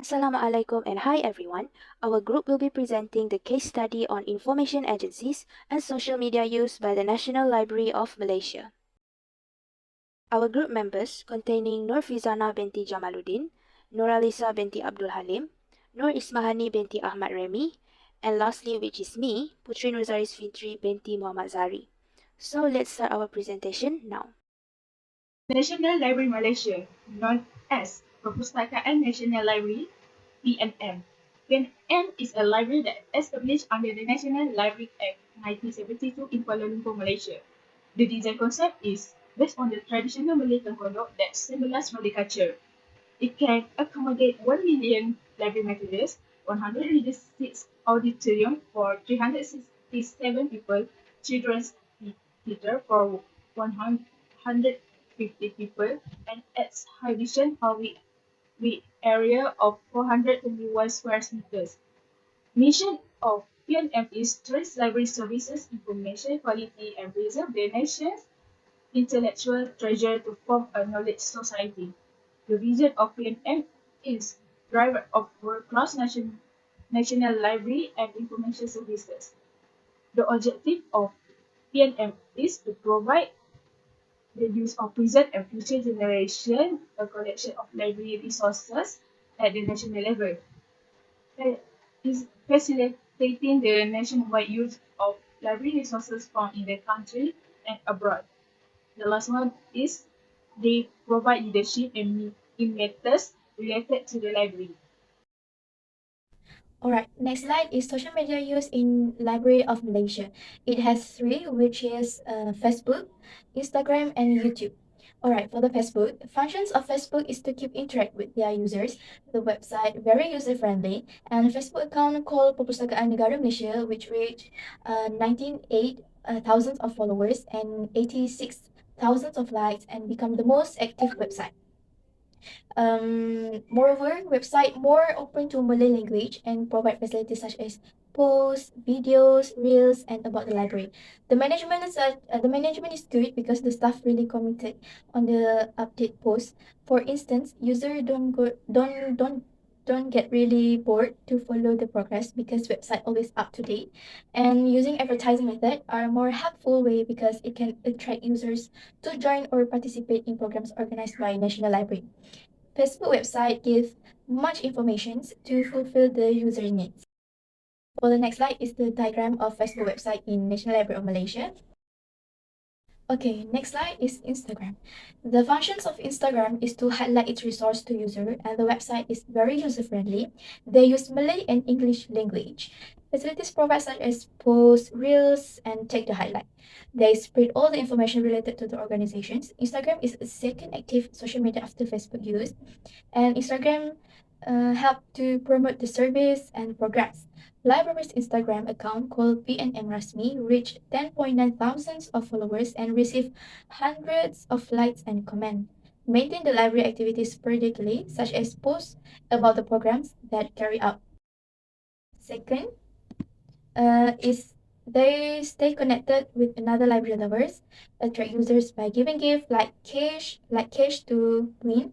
Assalamualaikum and hi everyone. Our group will be presenting the case study on information agencies and social media use by the National Library of Malaysia. Our group members containing FIRZANAH binti JAMALUDIN, NURALISA binti ABDUL HALIM, ISMAHANI binti AHMAD REMI, and lastly, which is me, Puteri Nurzaris FITRI binti Muhammad ZAHARI. So let's start our presentation now. National Library Malaysia, known as Perpustakaan National Library, PNM. PNM is a library that established under the National Library Act 1972 in Kuala Lumpur, Malaysia. The design concept is based on the traditional Malay tengkodok that symbolizes Malay culture. It can accommodate 1 million library materials, 100 readers seats auditorium for 367 people, children's theatre for 150 people, and its exhibition hall with area of 421 square meters. Mission of PNM is to trace library services, information quality, and preserve the nation's intellectual treasure to form a knowledge society. The vision of PNM is driver of world-class national library and information services. The objective of PNM is to provide the use of present and future generation a collection of library resources at the national level. It is facilitating the nationwide use of library resources found in the country and abroad. The last one is they provide leadership in matters related to the library. Alright, next slide is social media use in Library of Malaysia. It has three, which is Facebook, Instagram, and YouTube. Alright, for the Facebook, functions of Facebook is to keep interact with their users. The website very user-friendly, and Facebook account called Perpustakaan Negara Malaysia, which reached 98,000 of followers and 86,000 of likes and become the most active website. Moreover, website more open to Malay language and provide facilities such as posts, videos, reels, and about the library. The management is good because the staff really committed on the update posts. For instance, user don't get really bored to follow the progress because website always up to date, and using advertising method are more helpful way because it can attract users to join or participate in programs organized by National Library. Facebook website gives much information to fulfill the user needs. For the next slide is the diagram of Facebook website in National Library of Malaysia. Okay, next slide is Instagram. The functions of Instagram is to highlight its resource to user, and the website is very user-friendly. They use Malay and English language. Facilities provide such as posts, reels, and take the highlight. They spread all the information related to the organizations. Instagram is a second active social media after Facebook use, and Instagram help to promote the service and progress. Library's Instagram account called PNM Rasmi reached 10.9 thousands of followers and received hundreds of likes and comments. Maintain the library activities periodically, such as posts about the programs that carry out. Second, is they stay connected with another library lovers, attract users by giving gift like cash to win.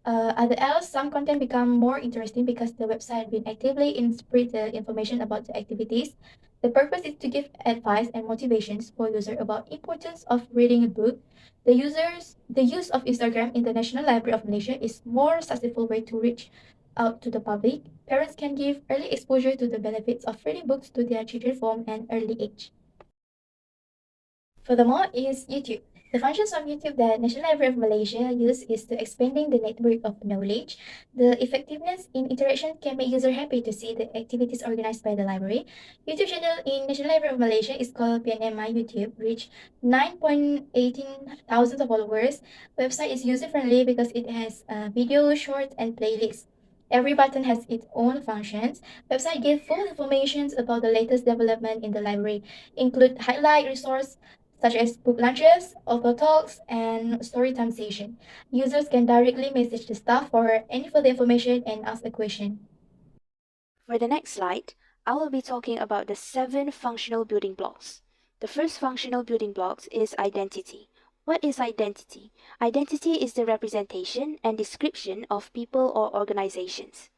Other else, some content become more interesting because the website been actively spread the information about the activities. The purpose is to give advice and motivations for user about importance of reading a book. The use of Instagram in the National Library of Malaysia is more successful way to reach out to the public. Parents can give early exposure to the benefits of reading books to their children from an early age. Furthermore is YouTube. The functions of YouTube that National Library of Malaysia use is to expanding the network of knowledge. The effectiveness in interaction can make user happy to see the activities organized by the library. YouTube channel in National Library of Malaysia is called PNMI YouTube, reach 9.18 thousand followers. Website is user friendly because it has video, shorts, and playlists. Every button has its own functions. Website gives full information about the latest development in the library, include highlight resource such as book launches, author talks, and storytime session. Users can directly message the staff for any further information and ask a question. For the next slide, I will be talking about the 7 functional building blocks. The first functional building block is identity. What is identity? Identity is the representation and description of people or organizations.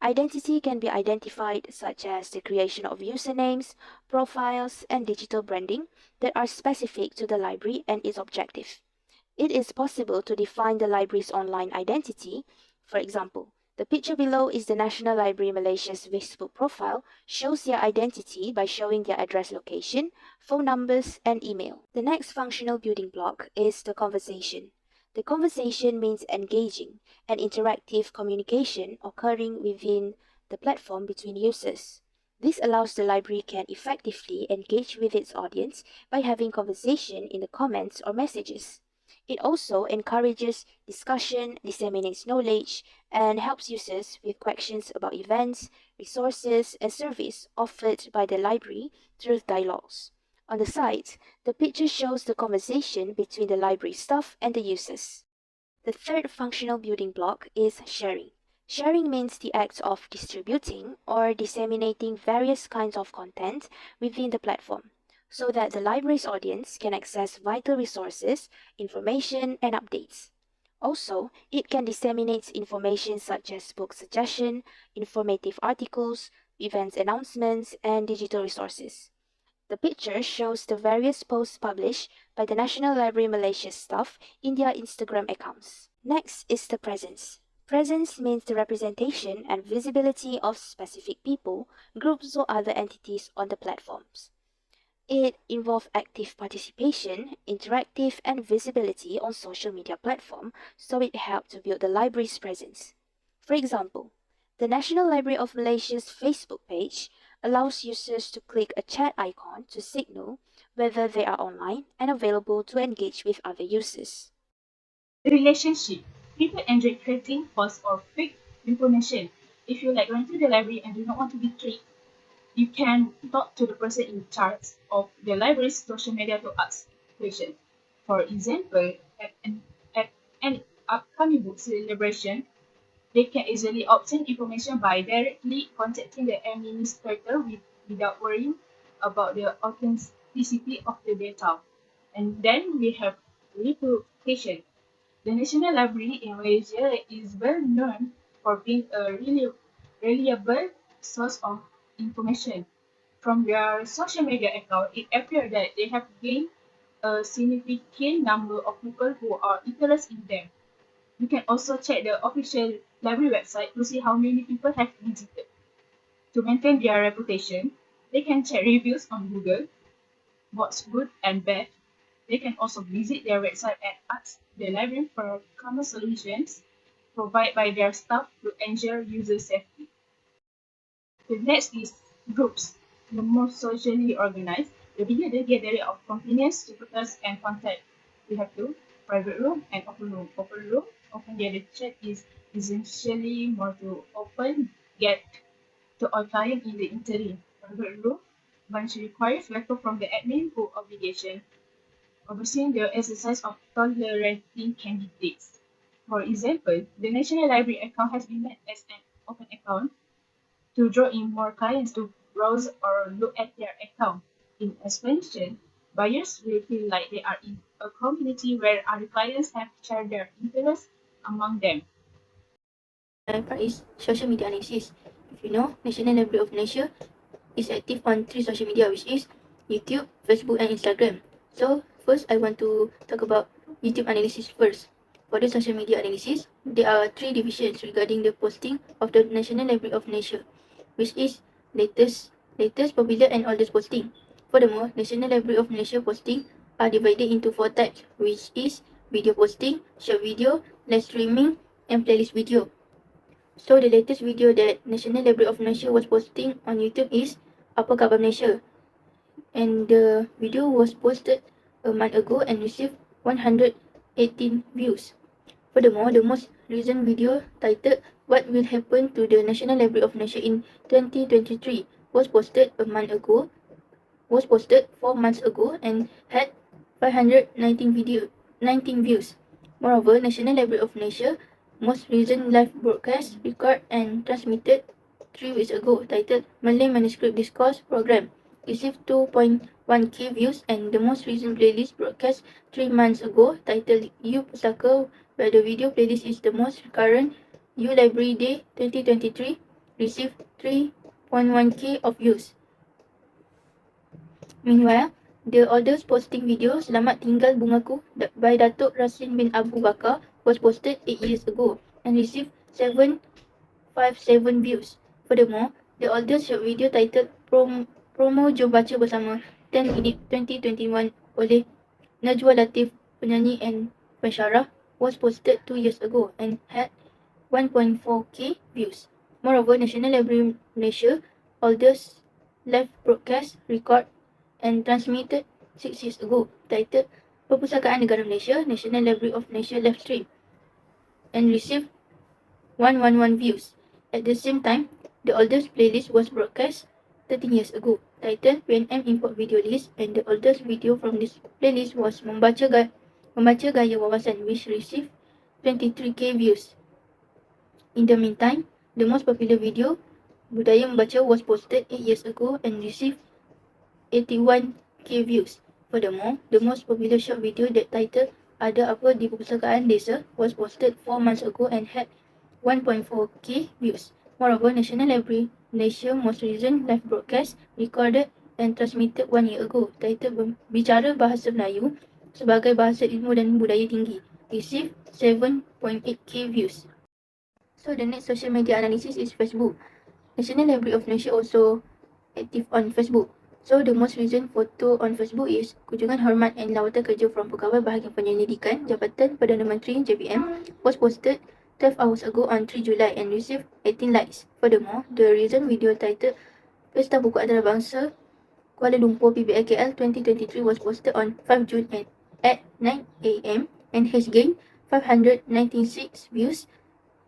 Identity can be identified such as the creation of usernames, profiles, and digital branding that are specific to the library and its objective. It is possible to define the library's online identity. For example, the picture below is the National Library Malaysia's Facebook profile, shows their identity by showing their address location, phone numbers, and email. The next functional building block is the conversation. The conversation means engaging and interactive communication occurring within the platform between users. This allows the library can effectively engage with its audience by having conversation in the comments or messages. It also encourages discussion, disseminates knowledge, and helps users with questions about events, resources, and service offered by the library through dialogues. On the site, the picture shows the conversation between the library staff and the users. The third functional building block is sharing. Sharing means the act of distributing or disseminating various kinds of content within the platform so that the library's audience can access vital resources, information, and updates. Also, it can disseminate information such as book suggestion, informative articles, events announcements, and digital resources. The picture shows the various posts published by the National Library Malaysia staff in their Instagram accounts. Next is the presence. Presence means the representation and visibility of specific people, groups, or other entities on the platforms. It involves active participation, interactive, and visibility on social media platforms, so it helps to build the library's presence. For example, the National Library of Malaysia's Facebook page allows users to click a chat icon to signal whether they are online and available to engage with other users. The relationship. People enjoy creating false or fake information. If you went to the library and do not want to be tricked, you can talk to the person in charge of the library's social media to ask questions. For example, at an upcoming book celebration, they can easily obtain information by directly contacting the administrator without worrying about the authenticity of the data. And then we have reputation. The National Library in Malaysia is well known for being a really reliable source of information. From their social media account, it appears that they have gained a significant number of people who are interested in them. You can also check the official library website to see how many people have visited. To maintain their reputation, they can check reviews on Google, what's good and bad. They can also visit their website and ask the library for common solutions provided by their staff to ensure user safety. The next is groups. The more socially organized, the bigger the gathering of convenience, supporters, and contact. We have two: private room and open room. Open room, open gathered chat is essentially more to open get to all clients in the interim. Private room, bunch requires letter from the admin who obligation overseeing the exercise of tolerating candidates. For example, the National Library account has been made as an open account to draw in more clients to browse or look at their account. In expansion, buyers will feel like they are in a community where other clients have shared their interests among them. Another part is social media analysis. If you know, National Library of Malaysia is active on 3 social media, which is YouTube, Facebook, and Instagram. So first, I want to talk about YouTube analysis first. For the social media analysis, there are 3 divisions regarding the posting of the National Library of Malaysia, which is latest, popular, and oldest posting. Furthermore, National Library of Malaysia posting are divided into 4 types, which is video posting, short video, live streaming, and playlist video. So the latest video that National Library of Malaysia was posting on YouTube is Apa Khabar Malaysia, and the video was posted a month ago and received 118 views. Furthermore, the most recent video titled What Will Happen to the National Library of Malaysia in 2023 was posted 4 months ago and had 19 views. Moreover, National Library of Malaysia most recent live broadcast recorded and transmitted 3 weeks ago titled Malay Manuscript Discourse Program received 2.1k views, and the most recent playlist broadcast 3 months ago titled You Pustaka, where the video playlist is the most current You Library Day 2023, received 3.1k of views. Meanwhile, the oldest posting video Selamat Tinggal Bungaku by Datuk Raslin bin Abu Bakar was posted 8 years ago and received 757 views. Furthermore, the oldest short video titled Promo Jom Baca Bersama 10 minit 2021 oleh Najwa Latif, penyanyi and pensyarah, was posted 2 years ago and had 1.4k views. Moreover, National Library Malaysia oldest live broadcast record and transmitted 6 years ago, titled Perpustakaan Negara Malaysia, National Library of Malaysia live stream, and received 111 views. At the same time, the oldest playlist was broadcast 13 years ago, titled PNM Import Video List, and the oldest video from this playlist was Membaca Gaya Wawasan, which received 23k views. In the meantime, the most popular video, Budaya Membaca, was posted 8 years ago and received 81k views. Furthermore, the most popular short video that titled Ada Apa di Perpustakaan Desa was posted 4 months ago and had 1.4k views. Moreover, National Library Malaysia most recent live broadcast recorded and transmitted 1 year ago, titled Bicara Bahasa Melayu sebagai Bahasa Ilmu dan Budaya Tinggi, received 7.8k views. So the next social media analysis is Facebook. National Library of Malaysia also active on Facebook. So the most recent photo on Facebook is kunjungan hormat and lawatan kerja from Pegawai Bahagian Penyelidikan Jabatan Perdana Menteri JBM was posted 12 hours ago on 3 July and received 18 likes. Furthermore, the recent video titled Pesta Buku Antarabangsa Kuala Lumpur PBIKL 2023 was posted on 5 June at 9 am and has gained 596 views,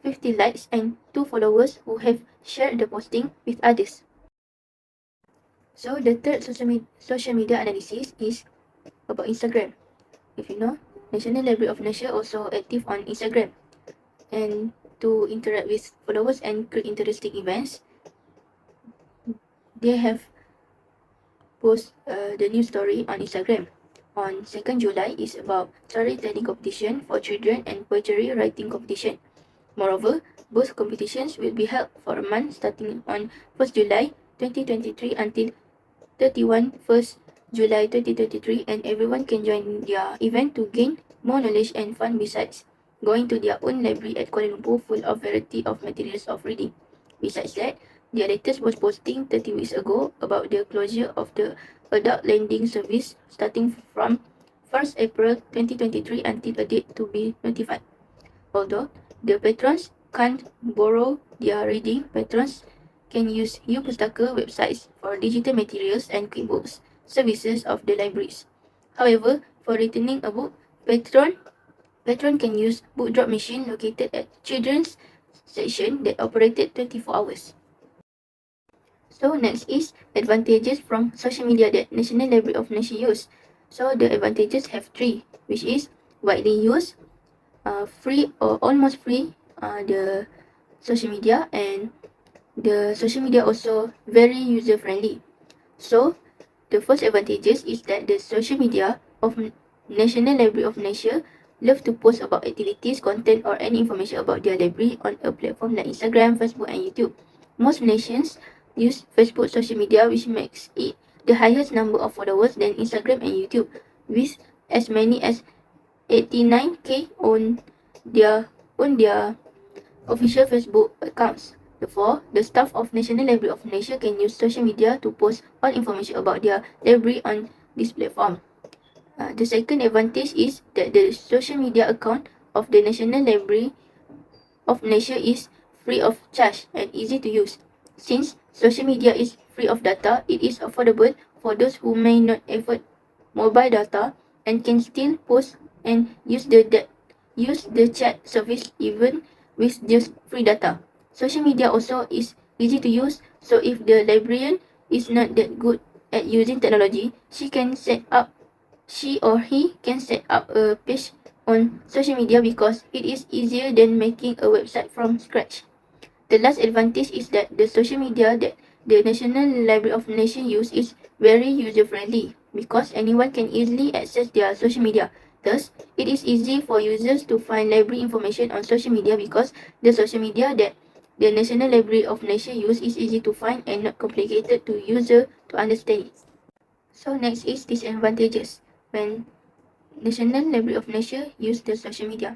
50 likes and 2 followers who have shared the posting with others. So the third social media analysis is about Instagram. If you know, National Library of Malaysia also active on Instagram. And to interact with followers and create interesting events, they have post the new story on Instagram. On 2nd July is about storytelling competition for children and poetry writing competition. Moreover, both competitions will be held for a month starting on 1st July 2023 until 1st July 2023, and everyone can join their event to gain more knowledge and fun besides going to their own library at Kuala Lumpur full of variety of materials of reading. Besides that, their latest was posting 30 weeks ago about the closure of the adult lending service starting from 1st April 2023 until a date to be notified. Although the patrons can't borrow their reading, patrons can use U-Pustaka websites for digital materials and QuickBooks services of the libraries. However, for returning a book, patron can use book drop machine located at children's section that operated 24 hours. So next is advantages from social media that National Library of Malaysia use. So the advantages have 3, which is widely used, free or almost free, the social media, and the social media also very user friendly. So the first advantages is that the social media of National Library of Malaysia love to post about activities, content or any information about their library on a platform like Instagram, Facebook and YouTube. Most Malaysians use Facebook social media, which makes it the highest number of followers than Instagram and YouTube, with as many as 89k on their official Facebook accounts. Therefore, the staff of National Library of Malaysia can use social media to post all information about their library on this platform. The second advantage is that the social media account of the National Library of Malaysia is free of charge and easy to use. Since social media is free of data, it is affordable for those who may not afford mobile data and can still post and use the chat service even with just free data. Social media also is easy to use, so if the librarian is not that good at using technology, she or he can set up a page on social media because it is easier than making a website from scratch. The last advantage is that the social media that the National Library of Malaysia use is very user-friendly because anyone can easily access their social media. Thus, it is easy for users to find library information on social media because the social media that the National Library of Malaysia use is easy to find and not complicated to user to understand it. So next is disadvantages when National Library of Malaysia use the social media.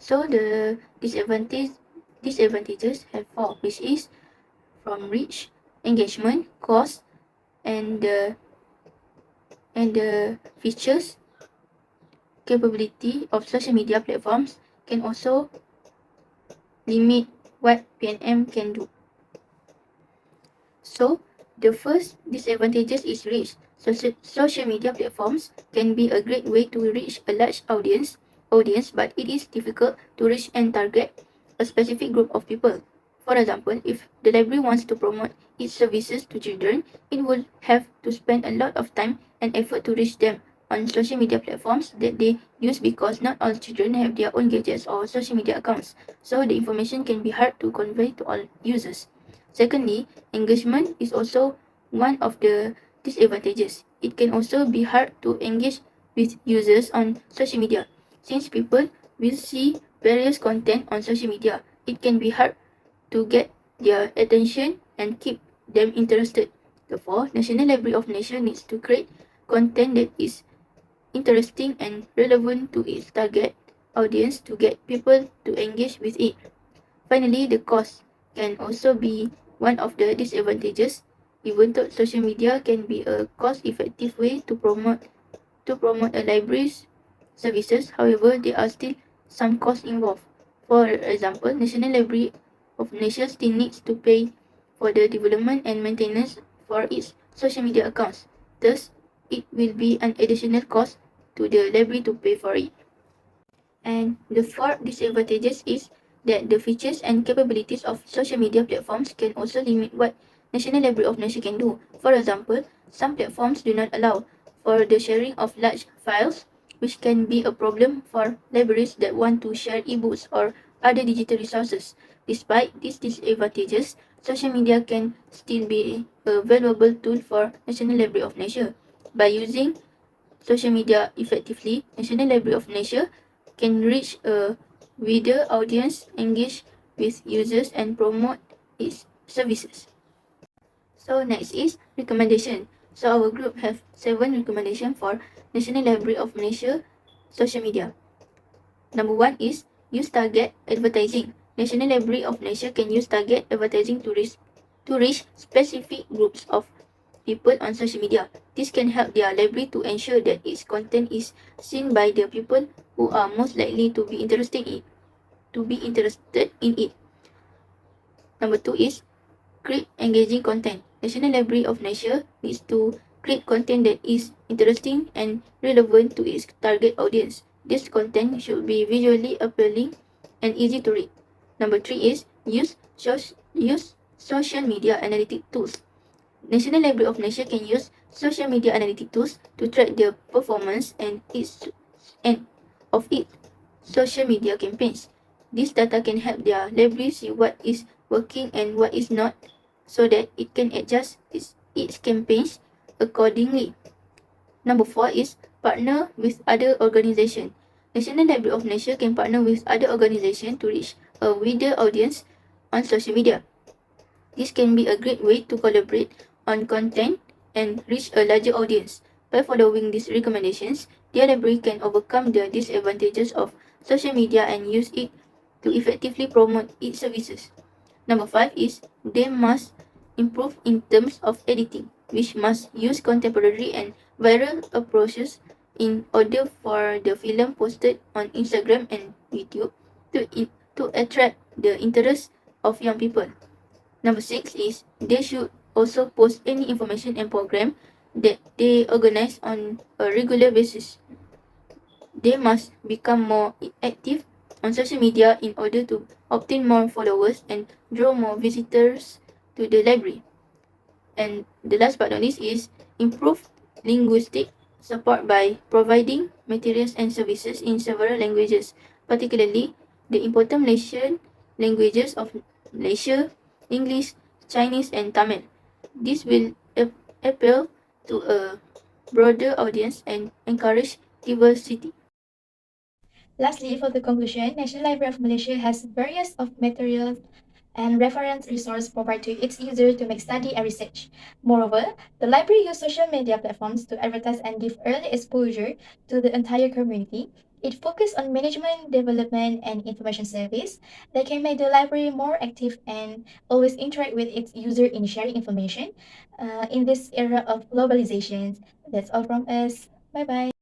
So the disadvantages have four, which is from reach, engagement, cost, and the features capability of social media platforms can also limit what PNM can do. So, the first disadvantages is reach. Social media platforms can be a great way to reach a large audience, but it is difficult to reach and target a specific group of people. For example, if the library wants to promote its services to children, it will have to spend a lot of time and effort to reach them on social media platforms that they use because not all children have their own gadgets or social media accounts, so the information can be hard to convey to all users. Secondly, engagement is also one of the disadvantages. It can also be hard to engage with users on social media. Since people will see various content on social media, it can be hard to get their attention and keep them interested. Therefore, National Library of Malaysia needs to create content that is interesting and relevant to its target audience to get people to engage with it. Finally, the cost can also be one of the disadvantages. Even though social media can be a cost-effective way to promote a library's services, however, there are still some costs involved. For example, National Library of Malaysia still needs to pay for the development and maintenance for its social media accounts. Thus, it will be an additional cost to the library to pay for it. And the fourth disadvantages is that the features and capabilities of social media platforms can also limit what National Library of Malaysia can do. For example, some platforms do not allow for the sharing of large files, which can be a problem for libraries that want to share ebooks or other digital resources. Despite these disadvantages, social media can still be a valuable tool for National Library of Malaysia. By using social media effectively, National Library of Malaysia can reach a wider audience, engage with users, and promote its services. So next is recommendation. So our group have 7 recommendations for National Library of Malaysia social media. Number 1 is use target advertising. National Library of Malaysia can use target advertising to reach specific groups of people on social media. This can help their library to ensure that its content is seen by the people who are most likely to be interested in it. Number 2 is create engaging content. National Library of Malaysia needs to create content that is interesting and relevant to its target audience. This content should be visually appealing and easy to read. Number 3 is use social media analytic tools. National Library of Malaysia can use social media analytic tools to track the performance and of its social media campaigns. This data can help their library see what is working and what is not, so that it can adjust its campaigns accordingly. Number 4 is partner with other organizations. National Library of Malaysia can partner with other organizations to reach a wider audience on social media. This can be a great way to collaborate on content and reach a larger audience. By following these recommendations, the library can overcome the disadvantages of social media and use it to effectively promote its services. Number 5 is they must improve in terms of editing, which must use contemporary and viral approaches in order for the film posted on Instagram and YouTube to attract the interest of young people. Number 6 is they should also post any information and program that they organize on a regular basis. They must become more active on social media in order to obtain more followers and draw more visitors to the library. And the last but not least is improve linguistic support by providing materials and services in several languages, particularly the important Malaysian languages of Malaysia, English, Chinese, and Tamil. This will appeal to a broader audience and encourage diversity. Lastly, for the conclusion, National Library of Malaysia has various of materials and reference resource provided to its user to make study and research. Moreover, the library used social media platforms to advertise and give early exposure to the entire community. It focused on management, development, and information service that can make the library more active and always interact with its user in sharing information. In this era of globalization, that's all from us. Bye bye.